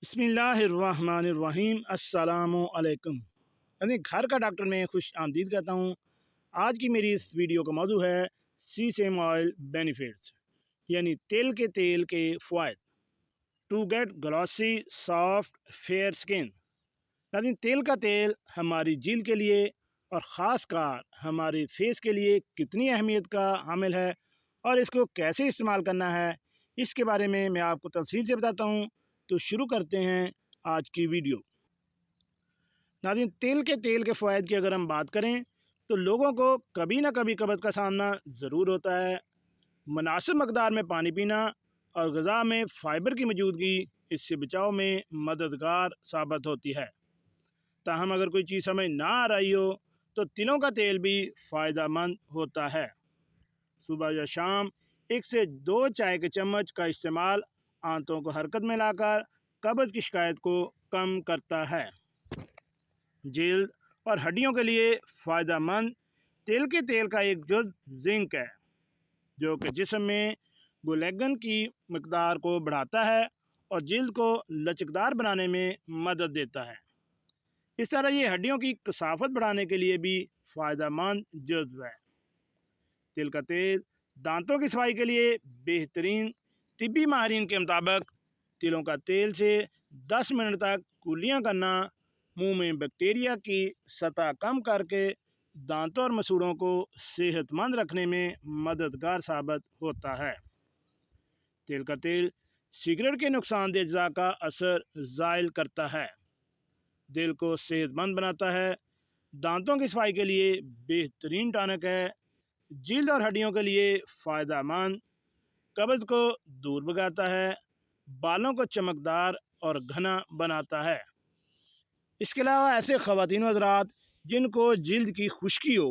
बिस्मिल्लाहिर्रहमानिर्रहीम अस्सलामुअलैकुम। यानी घर का डॉक्टर में खुश आमदीद कहता हूँ। आज की मेरी इस वीडियो का मौजू है सीसेम ऑयल बेनिफिट्स, यानी तेल के फ़वाइद to get glossy soft fair skin. यानी तेल का तेल हमारी जल्द के लिए और ख़ास कर हमारे फेस के लिए कितनी अहमियत का हामिल है और इसको कैसे इस्तेमाल करना है, इसके बारे में मैं आपको तफसील से बताता हूँ। तो शुरू करते हैं आज की वीडियो। नाज़रीन, तेल के फ़वाइद की अगर हम बात करें तो लोगों को कभी ना कभी कब्ज़ का सामना ज़रूर होता है। मुनासिब मकदार में पानी पीना और ग़िज़ा में फ़ाइबर की मौजूदगी इससे बचाव में मददगार साबित होती है। ताहम अगर कोई चीज़ समझ ना आ रही हो तो तिलों का तेल भी फ़ायदेमंद होता है। सुबह या शाम 1 से 2 चाय के चम्मच का इस्तेमाल आंतों को हरकत में लाकर कब्ज़ की शिकायत को कम करता है। जल्द और हड्डियों के लिए फ़ायदेमंद के तेल का एक जुज़ जिंक है, जो कि जिस्म में कोलेजन की मकदार को बढ़ाता है और जल्द को लचकदार बनाने में मदद देता है। इस तरह ये हड्डियों की कसाफत बढ़ाने के लिए भी फ़ायदेमंद जुज़ है। तिल का तेल दांतों की सफाई के लिए बेहतरीन। तिब्बी माहिरीन के मुताबिक तिलों का तेल से 10 मिनट तक कुल्लियाँ करना मुंह में बैक्टीरिया की सतह कम करके दांतों और मसूड़ों को सेहतमंद रखने में मददगार साबित होता है। तिल का तेल सिगरेट के नुकसानदेह अज्जा का असर ज़ायल करता है, दिल को सेहतमंद बनाता है, दांतों की सफाई के लिए बेहतरीन टॉनिक है, जल्द और हड्डियों के लिए फ़ायदेमंद, कब्ज़ को दूर भगाता है, बालों को चमकदार और घना बनाता है। इसके अलावा ऐसे ख़वातीन हज़रात जिनको जल्द की खुश्की हो,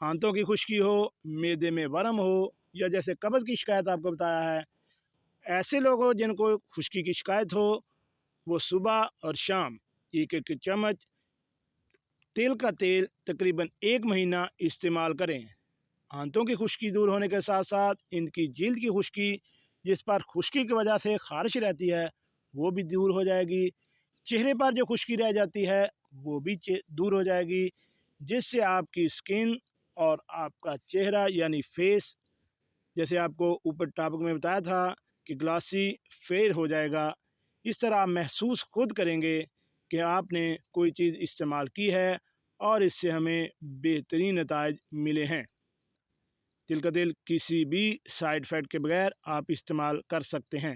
आंतों की खुश्की हो, मैदे में वरम हो या जैसे कब्ज़ की शिकायत आपको बताया है, ऐसे लोग हो जिनको खुश्की की शिकायत हो, वो सुबह और शाम 1-1 चम्मच तिल का तेल तकरीबन 1 महीना इस्तेमाल करें। आंतों की खुश्की दूर होने के साथ साथ इनकी जल्द की खुश्की, जिस पर खुश्की की वजह से ख़ारिश रहती है, वो भी दूर हो जाएगी। चेहरे पर जो खुश्की रह जाती है वो भी दूर हो जाएगी, जिससे आपकी स्किन और आपका चेहरा यानी फेस, जैसे आपको ऊपर टॉपिक में बताया था कि ग्लासी फेयर हो जाएगा। इस तरह आप महसूस खुद करेंगे कि आपने कोई चीज़ इस्तेमाल की है और इससे हमें बेहतरीन नताइज मिले हैं। तिल का तेल किसी भी साइड इफ़ेक्ट के बगैर आप इस्तेमाल कर सकते हैं।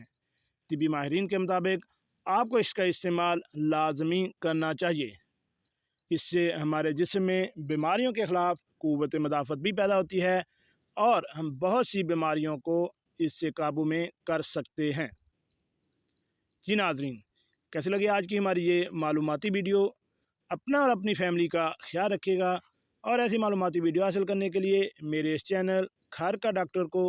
तिब्बी माहिरीन के मुताबिक आपको इसका इस्तेमाल लाजमी करना चाहिए। इससे हमारे जिस्म में बीमारियों के ख़िलाफ़ क़ुव्वत मदाफ़त भी पैदा होती है और हम बहुत सी बीमारियों को इससे काबू में कर सकते हैं। जी नाज़रीन, कैसे लगी आज की हमारी ये मालूमाती वीडियो? अपना और अपनी फैमिली का ख्याल रखिएगा और ऐसी मालूमाती वीडियो हासिल करने के लिए मेरे इस चैनल घर का डॉक्टर को